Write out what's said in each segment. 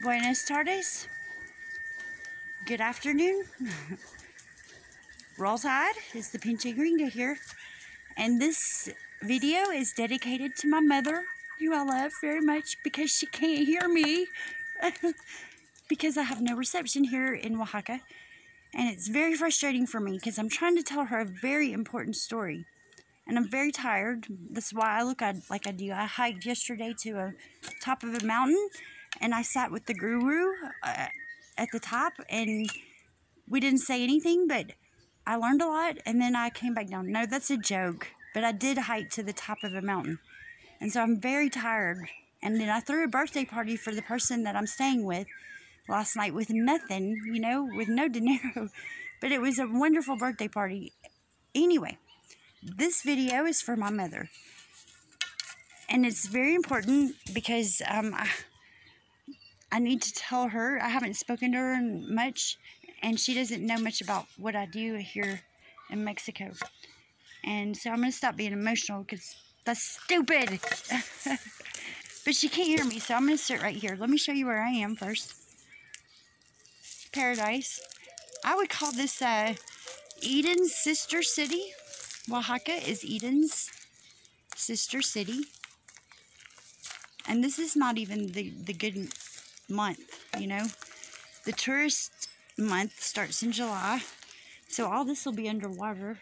Buenas tardes. Good afternoon. Roll Tide is the Pinche Gringa here. And this video is dedicated to my mother, who I love very much because she can't hear me. Because I have no reception here in Oaxaca. And it's very frustrating for me because I'm trying to tell her a very important story. And I'm very tired. That's why I look like I do. I hiked yesterday to a top of a mountain. And I sat with the guru at the top. And we didn't say anything, but I learned a lot. And then I came back down. No, that's a joke. But I did hike to the top of a mountain. And so I'm very tired. And then I threw a birthday party for the person that I'm staying with last night with nothing, you know, with no dinero. But it was a wonderful birthday party. Anyway, this video is for my mother. And it's very important because I need to tell her. I haven't spoken to her much, and she doesn't know much about what I do here in Mexico. And so I'm going to stop being emotional because that's stupid. But she can't hear me, so I'm going to sit right here. Let me show you where I am first. Paradise. I would call this Eden's sister city. Oaxaca is Eden's sister city. And this is not even the good month, you know. The tourist month starts in July. So all this will be underwater.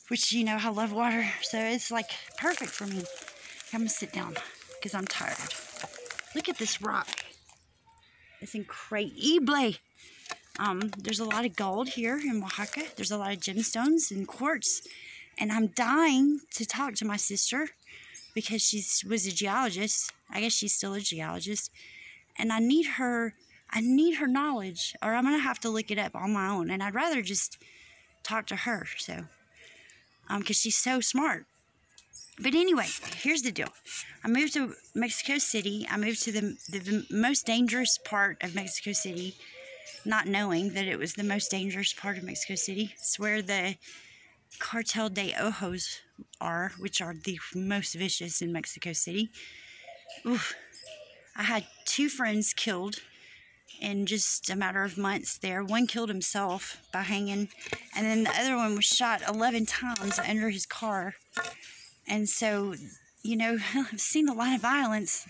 Which, you know, I love water. So it's like perfect for me. I'm going to sit down because I'm tired. Look at this rock. It's incredible. There's a lot of gold here in Oaxaca. There's a lot of gemstones and quartz. And I'm dying to talk to my sister because she was a geologist. I guess she's still a geologist. And I need her knowledge, or I'm going to have to look it up on my own. And I'd rather just talk to her, so, because she's so smart. But anyway, here's the deal. I moved to Mexico City. I moved to the most dangerous part of Mexico City, not knowing that it was the most dangerous part of Mexico City. It's where the Cartel de Ojos are, which are the most vicious in Mexico City. Oof. I had 2 friends killed in just a matter of months there. One killed himself by hanging, and then the other one was shot 11 times under his car. And so, you know, I've seen a lot of violence.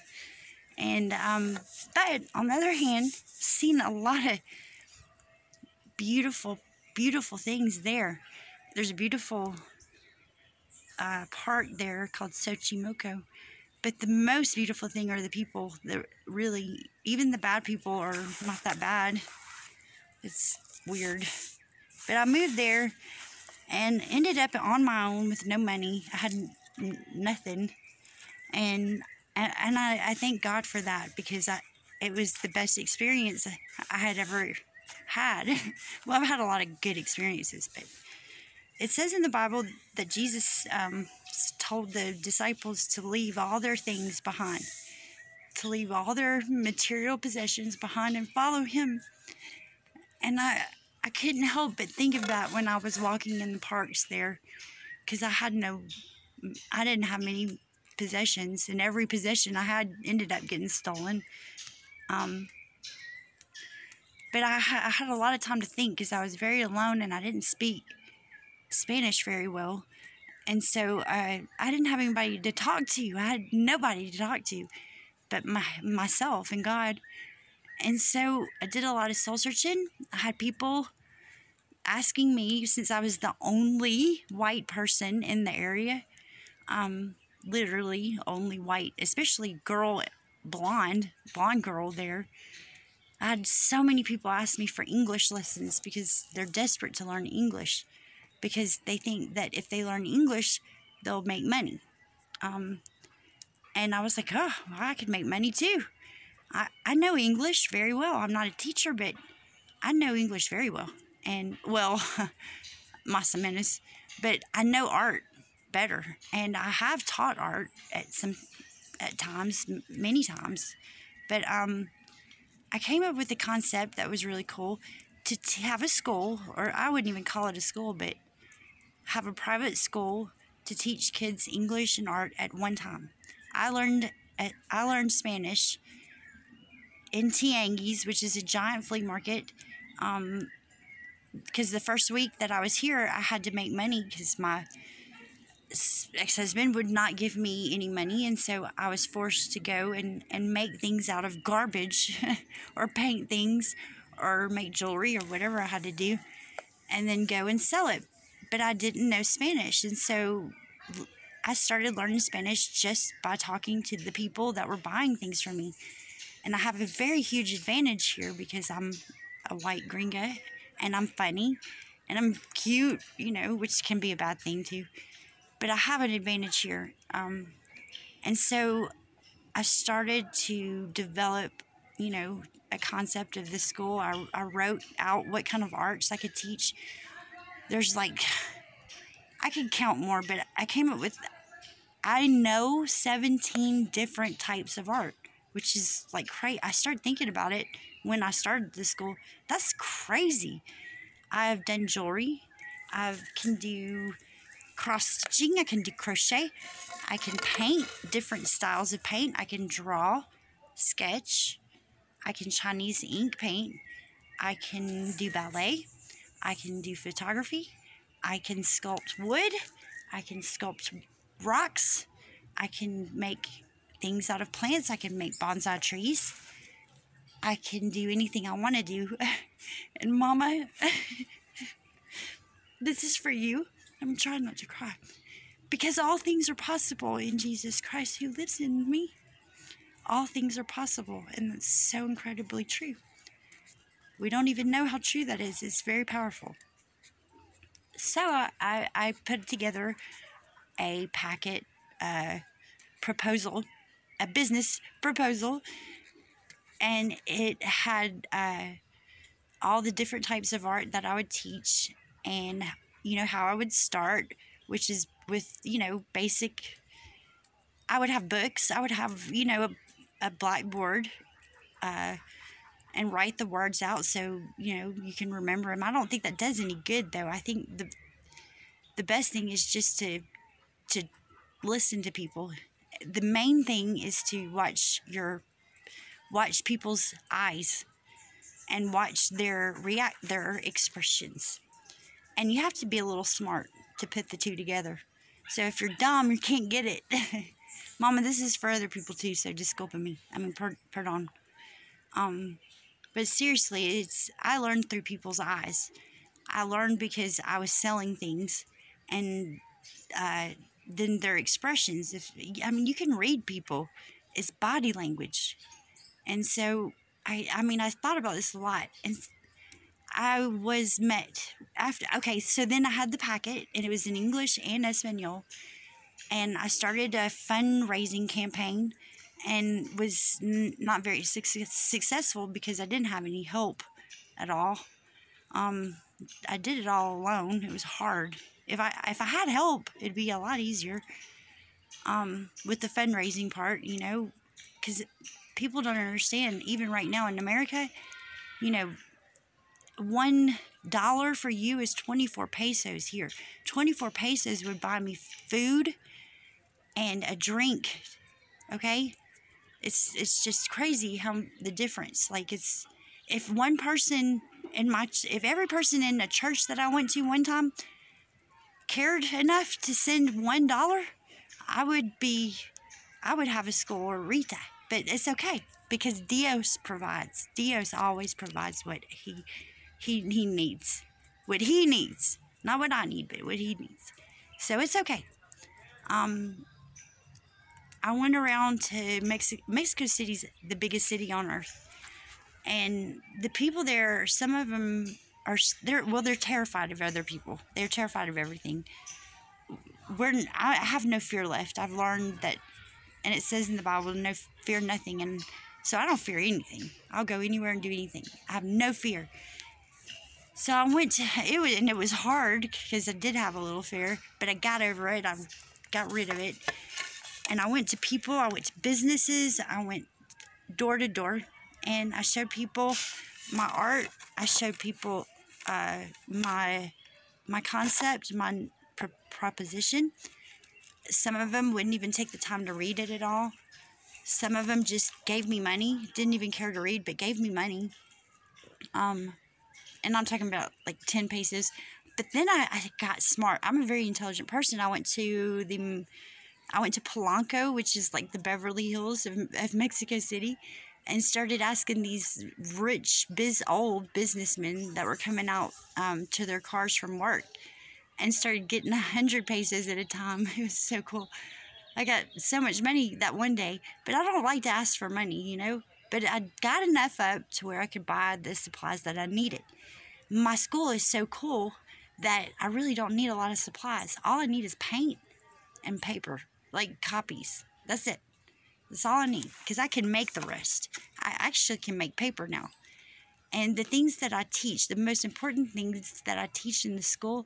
And, but on the other hand, seen a lot of beautiful, beautiful things there. There's a beautiful park there called Xochimilco. But the most beautiful thing are the people that really, even the bad people are not that bad. It's weird. But I moved there and ended up on my own with no money. I had nothing. And I thank God for that because it was the best experience I had ever had. Well, I've had a lot of good experiences, but it says in the Bible that Jesus told the disciples to leave all their things behind, to leave all their material possessions behind and follow him. And I couldn't help but think of that when I was walking in the parks there, because I didn't have many possessions, and every possession I had ended up getting stolen. But I had a lot of time to think because I was very alone and I didn't speak Spanish very well. And so I didn't have anybody to talk to. I had nobody to talk to but myself and God. And so I did a lot of soul searching. I had people asking me, since I was the only white person in the area, literally only white, especially blonde girl there. I had so many people ask me for English lessons because they're desperate to learn English, because they think that if they learn English, they'll make money. And I was like, oh, well, I could make money too. I know English very well. I'm not a teacher, but I know English very well. And, well, más o menos. But I know art better. And I have taught art at times, many times. But I came up with a concept that was really cool to have a school, or I wouldn't even call it a school, but have a private school to teach kids English and art at one time. I learned Spanish in Tianguis, which is a giant flea market. Because the first week that I was here, I had to make money because my ex-husband would not give me any money, and so I was forced to go and make things out of garbage or paint things or make jewelry or whatever I had to do, and then go and sell it. But I didn't know Spanish, and so I started learning Spanish just by talking to the people that were buying things from me. And I have a very huge advantage here because I'm a white gringa, and I'm funny, and I'm cute, you know, which can be a bad thing too. But I have an advantage here. And so I started to develop, you know, a concept of the school. I wrote out what kind of arts I could teach. There's like, I could count more, but I came up with, I know 17 different types of art, which is like crazy. I started thinking about it when I started the school. That's crazy. I've done jewelry. I can do cross-stitching. I can do crochet. I can paint different styles of paint. I can draw, sketch. I can Chinese ink paint. I can do ballet. I can do photography. I can sculpt wood. I can sculpt rocks. I can make things out of plants. I can make bonsai trees. I can do anything I want to do. And Mama, this is for you. I'm trying not to cry. Because all things are possible in Jesus Christ who lives in me. All things are possible. And that's so incredibly true. We don't even know how true that is. It's very powerful. So I put together a packet proposal, a business proposal, and it had all the different types of art that I would teach, and you know how I would start, which is with, you know, basic. I would have books. I would have, you know, a blackboard, and write the words out so, you know, you can remember them. I don't think that does any good, though. I think the best thing is just to listen to people. The main thing is to watch people's eyes and watch their expressions. And you have to be a little smart to put the two together. So if you're dumb, you can't get it. Mama, this is for other people too, so disculpa me. I mean, pardon. But seriously, I learned through people's eyes. I learned because I was selling things, and then their expressions. I mean, you can read people. It's body language. And so, I thought about this a lot. And I was met after, okay, so then I had the packet, and it was in English and Espanol. And I started a fundraising campaign, and was not very successful because I didn't have any help at all. I did it all alone. It was hard. If I had help, it'd be a lot easier. With the fundraising part, you know, because people don't understand. Even right now in America, you know, $1 for you is 24 pesos here. 24 pesos would buy me food and a drink. Okay. It's just crazy how the difference, like, it's, if every person in a church that I went to one time cared enough to send $1, I would have a school Rita. But it's okay, because Dios provides. Dios always provides what he needs. What he needs. Not what I need, but what he needs. So it's okay. I went around to Mexico City's the biggest city on earth. And the people there, some of them they're terrified of other people. They're terrified of everything. I have no fear left. I've learned that, and it says in the Bible, no fear nothing. And so I don't fear anything. I'll go anywhere and do anything. I have no fear. So I went to, it was hard because I did have a little fear, but I got over it. I got rid of it. And I went to people, I went to businesses, I went door to door, and I showed people my art. I showed people my concept, my proposition. Some of them wouldn't even take the time to read it at all. Some of them just gave me money, didn't even care to read, but gave me money. And I'm talking about like 10 pesos. But then I got smart. I'm a very intelligent person. I went to Polanco, which is like the Beverly Hills of Mexico City, and started asking these rich old businessmen that were coming out to their cars from work, and started getting 100 pesos at a time. It was so cool. I got so much money that one day, but I don't like to ask for money, you know. But I got enough up to where I could buy the supplies that I needed. My school is so cool that I really don't need a lot of supplies. All I need is paint and paper, like copies. That's it. That's all I need, because I can make the rest. I actually can make paper now. And the things that I teach, the most important things that I teach in the school,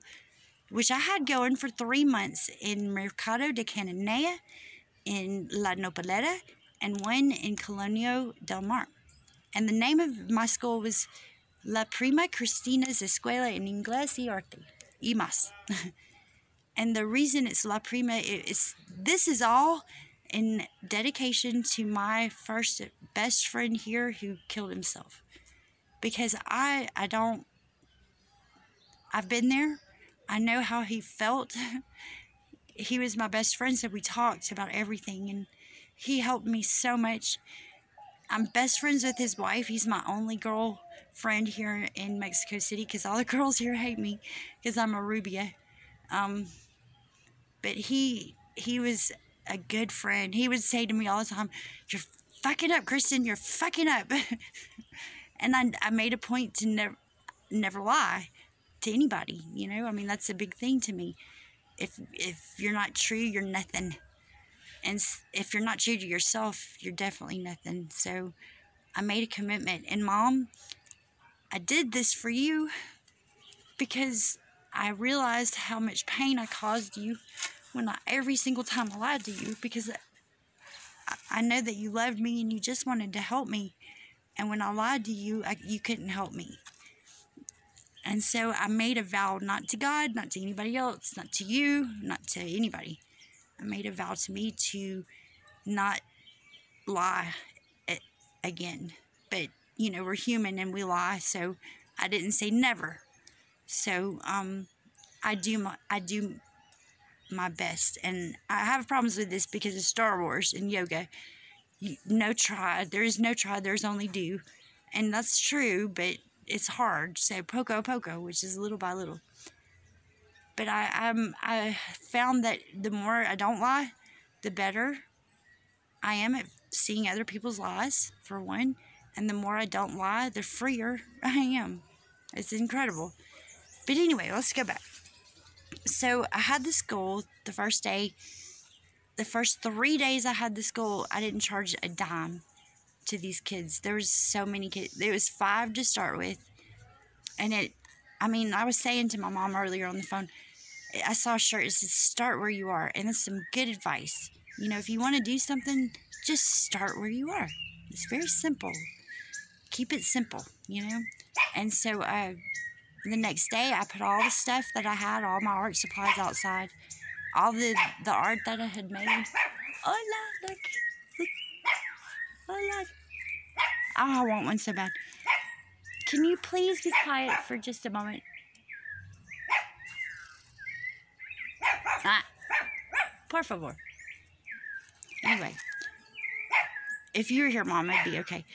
which I had going for 3 months in Mercado de Cananea, in La Nopalera, and one in Colonio del Mar. And the name of my school was La Prima Cristina's Escuela en Inglés y Arte, y más. And the reason it's La Prima is this is all in dedication to my first best friend here who killed himself. Because I've been there. I know how he felt. He was my best friend, so we talked about everything, and he helped me so much. I'm best friends with his wife. He's my only girl friend here in Mexico City, because all the girls here hate me because I'm a rubia. But he was a good friend. He would say to me all the time, "You're fucking up, Kristen. You're fucking up." And I made a point to never lie to anybody. You know, I mean, that's a big thing to me. If you're not true, you're nothing. And if you're not true to yourself, you're definitely nothing. So I made a commitment. And Mom, I did this for you because I realized how much pain I caused you when every single time I lied to you, because I know that you loved me and you just wanted to help me. And when I lied to you, you couldn't help me. And so I made a vow, not to God, not to anybody else, not to you, not to anybody. I made a vow to me to not lie again. But, you know, we're human and we lie, so I didn't say never. So I do my best. And I have problems with this because of Star Wars and yoga. No try. There is no try. There's only do. And that's true, but it's hard. So poco a poco, which is little by little. But I found that the more I don't lie, the better I am at seeing other people's lies, for one. And the more I don't lie, the freer I am. It's incredible. But anyway, let's go back. So I had the school the first day. The first 3 days I had the school, I didn't charge a dime to these kids. There was so many kids. There was 5 to start with. And I was saying to my mom earlier on the phone, I saw a shirt that says, "Start where you are." And that's some good advice. You know, if you want to do something, just start where you are. It's very simple. Keep it simple, you know. And so the next day, I put all the stuff that I had, all my art supplies outside, all the art that I had made. Hola, look. Hola. Oh, I want one so bad. Can you please be quiet for just a moment? Por favor. Anyway, if you were here, Mom, I'd be okay.